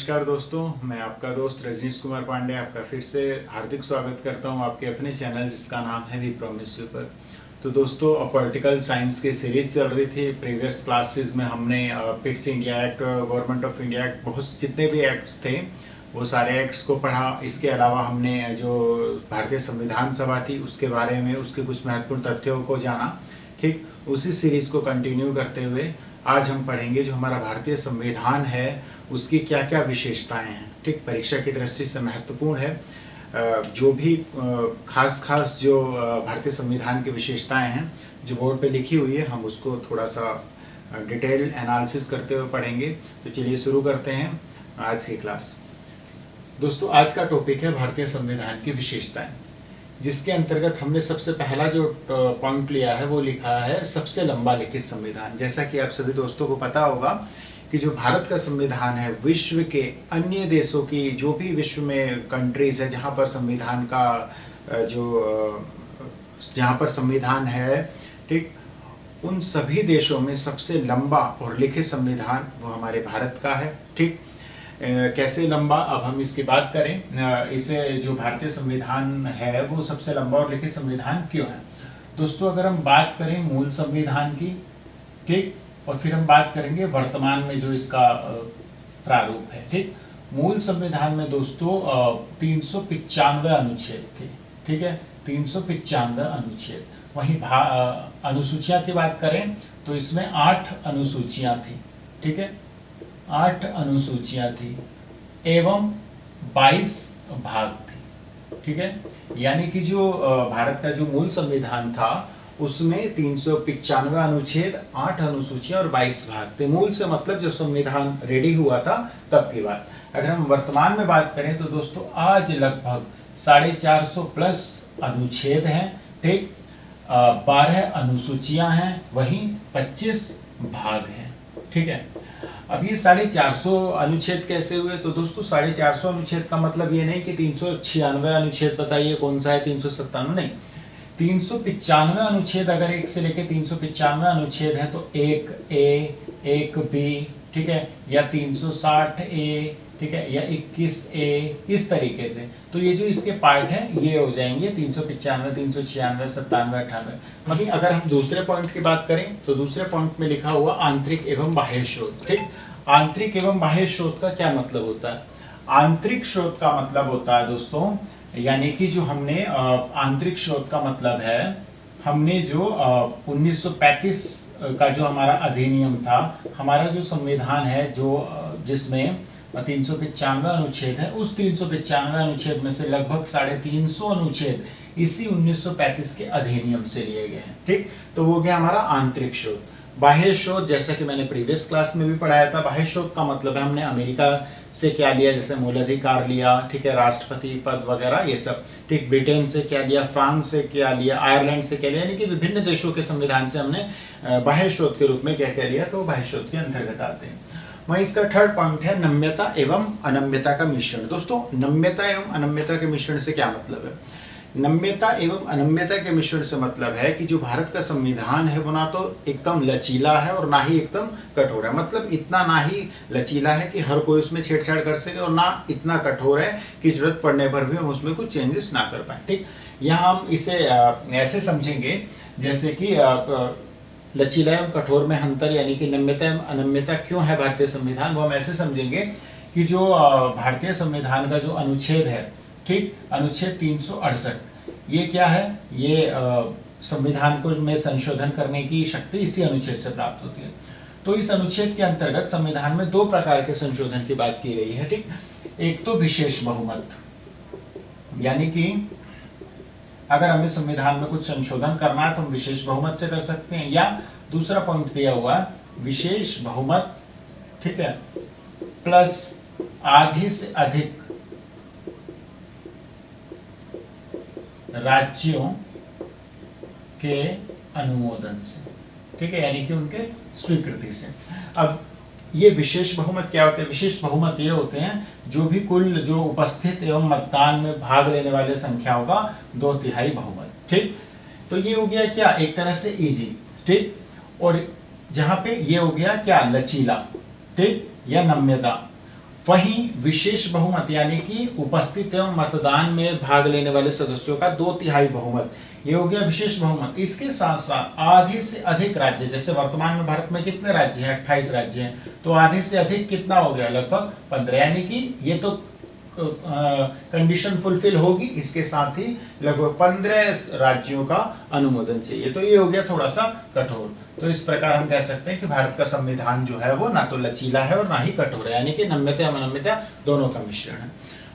नमस्कार दोस्तों, मैं आपका दोस्त रजनीश कुमार पांडे आपका फिर से हार्दिक स्वागत करता हूं आपके अपने चैनल जिसका नाम है वी प्रॉमिस यू पर। तो दोस्तों, पॉलिटिकल साइंस की सीरीज चल रही थी। प्रीवियस क्लासेस में हमने Pitt's India act, government of India act, बहुत जितने भी एक्ट्स थे वो सारे एक्ट्स को पढ़ा। इसके अलावा हमने जो भारतीय संविधान सभा थी उसके बारे में, उसके कुछ महत्वपूर्ण तथ्यों को जाना। ठीक उसी सीरीज को कंटिन्यू करते हुए आज हम पढ़ेंगे जो हमारा भारतीय संविधान है उसकी क्या क्या विशेषताएं हैं। ठीक, परीक्षा की दृष्टि से महत्वपूर्ण है। जो भी खास जो भारतीय संविधान की विशेषताएं हैं जो बोर्ड पे लिखी हुई है, हम उसको थोड़ा सा डिटेल एनालिसिस करते हुए पढ़ेंगे। तो चलिए शुरू करते हैं आज की क्लास। दोस्तों, आज का टॉपिक है भारतीय संविधान की विशेषताएं, जिसके अंतर्गत हमने सबसे पहला जो पॉइंट लिया है वो लिखा है सबसे लंबा लिखित संविधान। जैसा कि आप सभी दोस्तों को पता होगा कि जो भारत का संविधान है विश्व के अन्य देशों की, जो भी विश्व में कंट्रीज है जहाँ पर संविधान का जहाँ पर संविधान है, ठीक, उन सभी देशों में सबसे लंबा और लिखित संविधान वो हमारे भारत का है। ठीक, कैसे लंबा, अब हम इसकी बात करें। इसे जो भारतीय संविधान है वो सबसे लंबा और लिखित संविधान क्यों है। दोस्तों, अगर हम बात करें मूल संविधान की, ठीक, और फिर हम बात करेंगे वर्तमान में जो इसका प्रारूप है। ठीक, मूल संविधान में दोस्तों 395 अनुच्छेद थे। ठीक है, 395 अनुच्छेद। वहीं अनुसूचियां की बात करें तो इसमें 8 अनुसूचियां थी। ठीक है, 8 अनुसूचियां थी एवं 22 भाग थे। ठीक है, यानी कि जो भारत का जो मूल संविधान था उसमें 395 अनुच्छेद, 8 अनुसूचियां और 22 भाग थे। मूल से मतलब जब संविधान रेडी हुआ था तब की बात। अगर हम वर्तमान में बात करें तो दोस्तों आज लगभग 450 प्लस अनुच्छेद हैं। ठीक, 12 अनुसूचियां हैं, वहीं 25 भाग हैं। ठीक है, अब ये 450 अनुच्छेद कैसे हुए। तो दोस्तों 450 अनुच्छेद का मतलब ये नहीं कि 396 अनुच्छेद बताइए कौन सा है, 397 नहीं, 395 अनुच्छेद। अगर 1 से लेकर 395 अनुच्छेद है तो 1A, 1B, ठीक है, या 360A, ठीक है, या 21A, इस तरीके से। तो ये जो इसके पार्ट हैं ये हो जाएंगे 395, 396, 97, 98। वहीं अगर हम दूसरे पॉइंट की बात करें तो दूसरे पॉइंट में लिखा हुआ आंतरिक एवं बाह्य शोध। ठीक, आंतरिक एवं बाह्य शोध का क्या मतलब होता है। आंतरिक शोध का मतलब होता है दोस्तों, यानी कि जो हमने आंतरिक शोध का मतलब है, हमने जो 1935 का जो हमारा अधिनियम था, हमारा जो संविधान है जो जिसमें 395 अनुच्छेद है, उस 395 अनुच्छेद में से लगभग 350 अनुच्छेद इसी 1935 के अधिनियम से लिए गए हैं। ठीक, तो वो गया हमारा आंतरिक शोध। बाह्य शोध, जैसा कि मैंने प्रीवियस क्लास में भी पढ़ाया था, बाह्य शोध का मतलब है हमने अमेरिका से क्या लिया, जैसे मूलाधिकार लिया, ठीक है, राष्ट्रपति पद वगैरह ये सब। ठीक, ब्रिटेन से क्या लिया, फ्रांस से क्या लिया, आयरलैंड से क्या लिया, यानी कि विभिन्न देशों के संविधान से हमने बाह्य शोध के रूप में क्या क्या लिया, तो बाह्य शोध के अंतर्गत आते हैं। वहीं इसका थर्ड पॉइंट है नम्यता एवं अनम्यता का मिश्रण। दोस्तों, नम्यता एवं अनम्यता के मिश्रण से क्या मतलब है। नम्यता एवं अनम्यता के मिश्रण से मतलब है कि जो भारत का संविधान है वो ना तो एकदम लचीला है और ना ही एकदम कठोर है। मतलब इतना ना ही लचीला है कि हर कोई उसमें छेड़छाड़ कर सके, और ना इतना कठोर है कि जरूरत पड़ने पर भी हम उसमें कुछ चेंजेस ना कर पाए। ठीक, यहाँ हम इसे ऐसे समझेंगे जैसे कि लचीला एवं कठोर में अंतर, यानी कि नम्यता एवं अनम्यता क्यों है भारतीय संविधान, वो हम ऐसे समझेंगे कि जो भारतीय संविधान का जो अनुच्छेद है, ठीक, अनुच्छेद 368, ये क्या है, ये संविधान को में संशोधन करने की शक्ति इसी अनुच्छेद से प्राप्त होती है। तो इस अनुच्छेद के अंतर्गत संविधान में 2 प्रकार के संशोधन की बात की गई है। ठीक, एक तो विशेष बहुमत, यानी कि अगर हमें संविधान में कुछ संशोधन करना है तो हम विशेष बहुमत से कर सकते हैं, या दूसरा पॉइंट दिया हुआ विशेष बहुमत, ठीक है, प्लस आधे से अधिक राज्यों के अनुमोदन से। ठीक है, यानी कि उनके स्वीकृति से। अब ये विशेष बहुमत क्या होते हैं। विशेष बहुमत ये होते हैं जो भी कुल जो उपस्थित एवं मतदान में भाग लेने वाले संख्याओं का 2/3 बहुमत। ठीक, तो ये हो गया क्या, एक तरह से इजी। ठीक, और जहां पे ये हो गया क्या, लचीला, ठीक, या नम्यता। वहीं विशेष बहुमत यानी कि उपस्थित एवं मतदान में भाग लेने वाले सदस्यों का 2/3 बहुमत, ये हो गया विशेष बहुमत। इसके साथ साथ आधे से अधिक राज्य, जैसे वर्तमान में भारत में कितने राज्य हैं, 28 राज्य हैं, तो आधे से अधिक कितना हो गया, लगभग 15, यानी कि ये तो कंडीशन फुलफिल होगी, इसके साथ ही लगभग 15 राज्यों का अनुमोदन चाहिए। तो ये हो गया थोड़ा सा कठोर। तो इस प्रकार हम कह सकते हैं कि भारत का संविधान जो है वो ना तो लचीला है और ना ही कठोर है, यानी कि नम्यता अवनम्यता दोनों का मिश्रण है।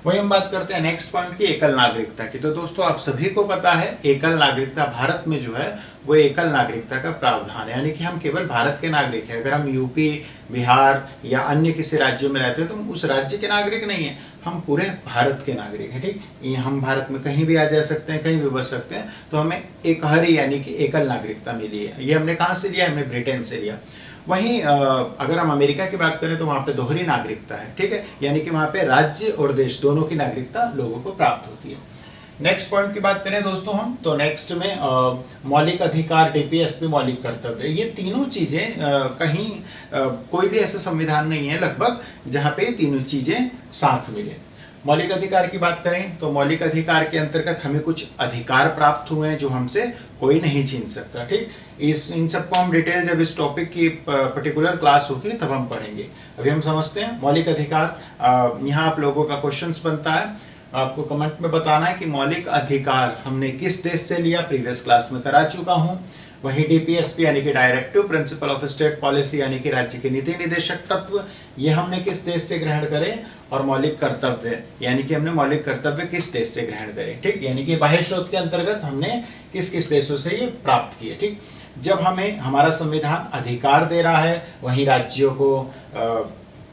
वही हम बात करते हैं नेक्स्ट पॉइंट की, एकल नागरिकता की। तो दोस्तों आप सभी को पता है एकल नागरिकता भारत में जो है वो एकल नागरिकता का प्रावधान है, यानी कि हम केवल भारत के नागरिक हैं। अगर हम यूपी, बिहार या अन्य किसी राज्यों में रहते हैं तो हम उस राज्य के नागरिक नहीं है, हम पूरे भारत के नागरिक हैं। ठीक, ये हम भारत में कहीं भी आ जा सकते हैं, कहीं भी बस सकते हैं। तो हमें एकहरी यानी कि एकल नागरिकता मिली है। ये हमने कहाँ से लिया, हमने ब्रिटेन से लिया। वहीं अगर हम अमेरिका की बात करें तो वहाँ पे दोहरी नागरिकता है। ठीक है, यानी कि वहाँ पे राज्य और देश दोनों की नागरिकता लोगों को प्राप्त होती है। नेक्स्ट पॉइंट की बात करें दोस्तों हम, तो नेक्स्ट में मौलिक अधिकार, डीपीएसपी, मौलिक कर्तव्य, ये तीनों चीजें कहीं कोई भी ऐसा संविधान नहीं है लगभग जहाँ पे तीनों चीजें साथ मिले। मौलिक अधिकार की बात करें तो मौलिक अधिकार के अंतर्गत हमें कुछ अधिकार प्राप्त हुए हैं जो हमसे कोई नहीं छीन सकता। ठीक, इन सबको हम डिटेल जब इस टॉपिक की पर्टिकुलर क्लास होगी तब हम पढ़ेंगे। अभी हम समझते हैं मौलिक अधिकार। यहाँ आप लोगों का क्वेश्चंस बनता है, आपको कमेंट में बताना है कि मौलिक अधिकार हमने किस देश से लिया, प्रीवियस क्लास में करा चुका हूँ। वही डीपीएसपी यानी कि directive principle of state policy यानी कि राज्य के नीति निर्देशक तत्व, ये हमने किस देश से ग्रहण करे। और मौलिक कर्तव्य यानी कि हमने मौलिक कर्तव्य किस देश से ग्रहण करे। ठीक, यानी कि बाह्य स्रोत के अंतर्गत हमने किस किस देशों से ये प्राप्त किए। ठीक, जब हमें हमारा संविधान अधिकार दे रहा है, वहीं राज्यों को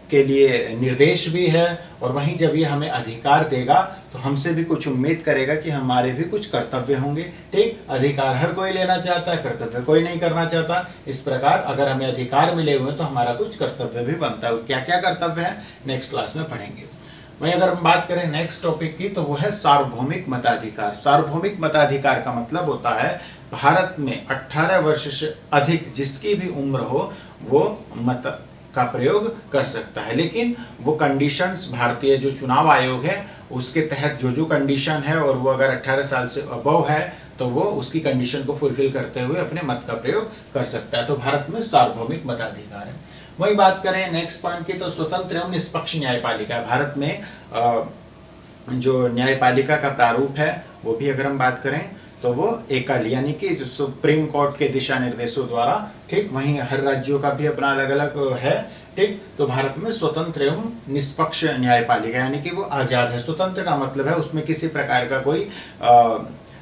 के लिए निर्देश भी है, और वहीं जब ये हमें अधिकार देगा तो हमसे भी कुछ उम्मीद करेगा कि हमारे भी कुछ कर्तव्य होंगे। ठीक, अधिकार हर कोई लेना चाहता है, कर्तव्य कोई नहीं करना चाहता। इस प्रकार अगर हमें अधिकार मिले हुए तो हमारा कुछ कर्तव्य भी बनता है। क्या क्या कर्तव्य है नेक्स्ट क्लास में पढ़ेंगे। वहीं अगर हम बात करें नेक्स्ट टॉपिक की तो वो है सार्वभौमिक मताधिकार। सार्वभौमिक मताधिकार का मतलब होता है भारत में 18 वर्ष से अधिक जिसकी भी उम्र हो वो मत का प्रयोग कर सकता है, लेकिन वो कंडीशंस भारतीय जो चुनाव आयोग है उसके तहत जो जो कंडीशन है, और वो अगर 18 साल से अबव है तो वो उसकी कंडीशन को फुलफिल करते हुए अपने मत का प्रयोग कर सकता है। तो भारत में सार्वभौमिक मताधिकार है। वही बात करें नेक्स्ट पॉइंट की तो स्वतंत्र एवं निष्पक्ष न्यायपालिका। भारत में जो न्यायपालिका का प्रारूप है वो भी अगर हम बात करें तो वो एकल यानी कि जो सुप्रीम कोर्ट के दिशा निर्देशों द्वारा। ठीक, वहीं हर राज्यों का भी अपना अलग अलग है। ठीक, तो भारत में स्वतंत्र एवं निष्पक्ष न्यायपालिका यानी कि वो आजाद है। स्वतंत्र का मतलब है उसमें किसी प्रकार का कोई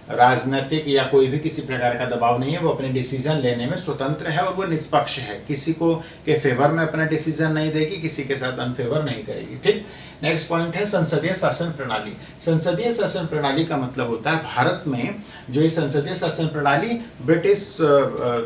राजनीतिक या कोई भी किसी प्रकार का दबाव नहीं है, वो अपने डिसीजन लेने में स्वतंत्र है, और वो निष्पक्ष है, किसी को के फेवर में अपना डिसीजन नहीं देगी, किसी के साथ अनफेवर नहीं करेगी। ठीक, नेक्स्ट पॉइंट है संसदीय शासन प्रणाली। संसदीय शासन प्रणाली का मतलब होता है भारत में जो ये संसदीय शासन प्रणाली ब्रिटिश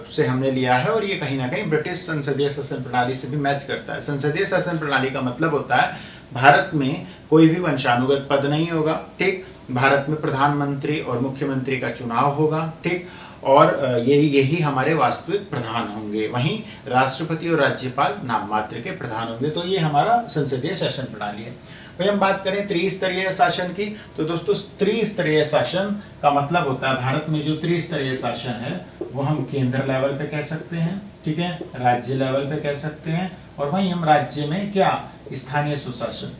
से हमने लिया है, और ये कहीं ना कहीं ब्रिटिश संसदीय शासन प्रणाली से भी मैच करता है। संसदीय शासन प्रणाली का मतलब होता है भारत में कोई भी वंशानुगत पद नहीं होगा। ठीक, भारत में प्रधानमंत्री और मुख्यमंत्री का चुनाव होगा। ठीक, और यही हमारे वास्तविक प्रधान होंगे। वहीं राष्ट्रपति और राज्यपाल नाम मात्र के प्रधान होंगे। तो ये हमारा संसदीय शासन प्रणाली है। वही हम बात करें त्रिस्तरीय शासन की तो दोस्तों त्रिस्तरीय शासन का मतलब होता है भारत में जो त्रिस्तरीय शासन है वो हम केंद्र लेवल पे कह सकते हैं, ठीक है, राज्य लेवल पे कह सकते हैं, और वहीं हम राज्य में क्या स्थानीय सुशासन,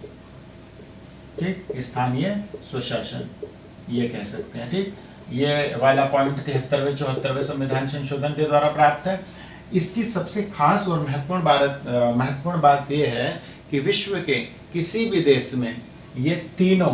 ठीक, स्थानीय सुशासन ये कह सकते हैं। ठीक, ये वाला पॉइंट 73वें 74वें संविधान संशोधन के द्वारा प्राप्त है। इसकी सबसे खास और महत्वपूर्ण बात यह है कि विश्व के किसी भी देश में ये तीनों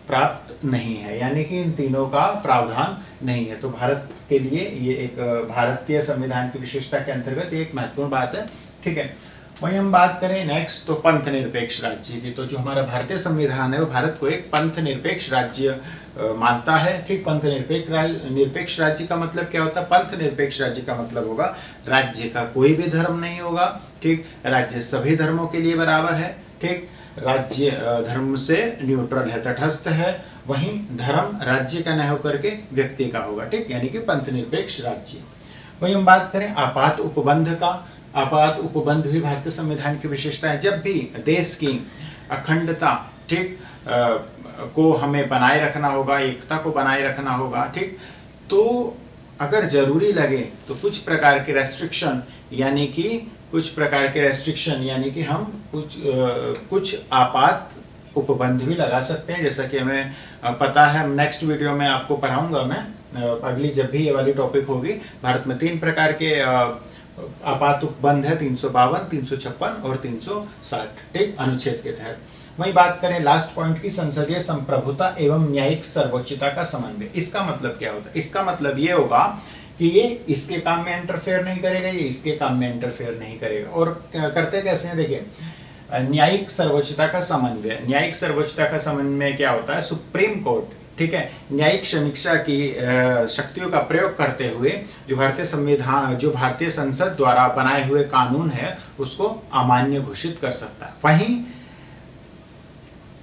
प्राप्त नहीं है, यानी कि इन तीनों का प्रावधान नहीं है। तो भारत के लिए ये एक भारतीय संविधान की विशेषता के अंतर्गत एक महत्वपूर्ण बात है। ठीक है, वहीं हम बात करें नेक्स्ट तो पंथ निरपेक्ष राज्य की। तो जो हमारा भारतीय संविधान है वो भारत को एक पंथ निरपेक्ष राज्य मानता है। ठीक, पंथ निरपेक्ष राज्य का मतलब क्या होता है? पंथ निरपेक्ष राज्य का मतलब होगा राज्य का कोई भी धर्म नहीं होगा। ठीक, राज्य सभी धर्मों के लिए बराबर है। ठीक, राज्य धर्म से न्यूट्रल है, तटस्थ है। वहीं धर्म राज्य का न होकर के व्यक्ति का होगा। ठीक, यानी कि पंथ निरपेक्ष राज्य। वहीं हम बात करें आपात उपबंध का। आपात उपबंध भी भारतीय संविधान की विशेषता है। जब भी देश की अखंडता, ठीक, को हमें बनाए रखना होगा, एकता को बनाए रखना होगा, ठीक, तो अगर जरूरी लगे तो कुछ प्रकार के रेस्ट्रिक्शन यानी कि हम कुछ आपात उपबंध भी लगा सकते हैं। जैसा कि हमें पता है, नेक्स्ट वीडियो में आपको पढ़ाऊंगा मैं, अगली जब भी ये वाली टॉपिक होगी। भारत में 3 प्रकार के आपात उपबंध है, 352, 356 और 360, ठीक, अनुच्छेद के तहत। वही बात करें लास्ट पॉइंट की, संसदीय संप्रभुता एवं न्यायिक सर्वोच्चता का समन्वय। इसका मतलब क्या होता है? इसका मतलब ये होगा कि ये इसके काम में इंटरफेयर नहीं करेगा, ये इसके काम में इंटरफेयर नहीं करेगा। और करते कैसे हैं, देखिए, न्यायिक सर्वोच्चता का समन्वय। न्यायिक सर्वोच्चता का समन्वय क्या होता है? सुप्रीम कोर्ट, ठीक है, न्यायिक समीक्षा की शक्तियों का प्रयोग करते हुए जो भारतीय संसद द्वारा बनाए हुए कानून है उसको अमान्य घोषित कर सकता है। वहीं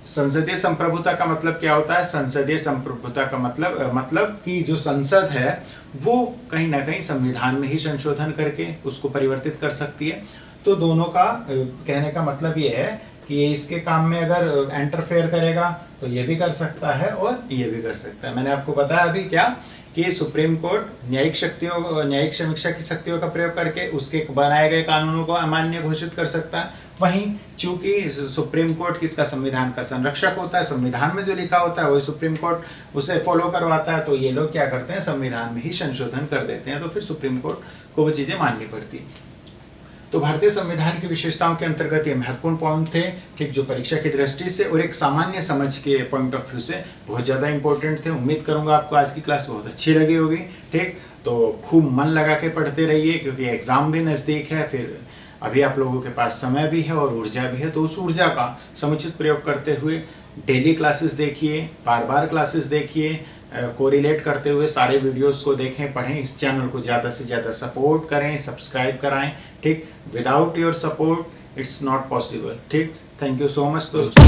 संसदीय संप्रभुता का मतलब क्या होता है? संसदीय संप्रभुता का मतलब कि जो संसद है वो कहीं ना कहीं संविधान में ही संशोधन करके उसको परिवर्तित कर सकती है। तो दोनों का कहने का मतलब ये है कि ये इसके काम में अगर इंटरफेयर करेगा तो ये भी कर सकता है और ये भी कर सकता है। मैंने आपको बताया अभी क्या कि सुप्रीम कोर्ट न्यायिक समीक्षा की शक्तियों का प्रयोग करके उसके बनाए गए कानूनों को अमान्य घोषित कर सकता है। वहीं चूंकि सुप्रीम कोर्ट किसका? संविधान का संरक्षक होता है, संविधान में जो लिखा होता है वही सुप्रीम कोर्ट उसे फॉलो करवाता है। तो ये लोग क्या करते हैं? संविधान में ही संशोधन कर देते हैं, तो फिर सुप्रीम कोर्ट को वो चीजें माननी पड़ती है। तो भारतीय संविधान की विशेषताओं के अंतर्गत ये महत्वपूर्ण पॉइंट थे, ठीक, जो परीक्षा की दृष्टि से और एक सामान्य समझ के पॉइंट ऑफ व्यू से बहुत ज़्यादा इंपॉर्टेंट थे। उम्मीद करूंगा आपको आज की क्लास बहुत अच्छी लगी होगी, ठीक। तो खूब मन लगा के पढ़ते रहिए क्योंकि एग्ज़ाम भी नज़दीक है, फिर अभी आप लोगों के पास समय भी है और ऊर्जा भी है। तो उस ऊर्जा का समुचित प्रयोग करते हुए डेली क्लासेस देखिए, बार बार क्लासेस देखिए, कोरिलेट करते हुए सारे वीडियोस को देखें, पढ़ें। इस चैनल को ज़्यादा से ज़्यादा सपोर्ट करें, सब्सक्राइब कराएं, ठीक। Without your support it's not possible, ठीक। थैंक यू सो मच दोस्तों।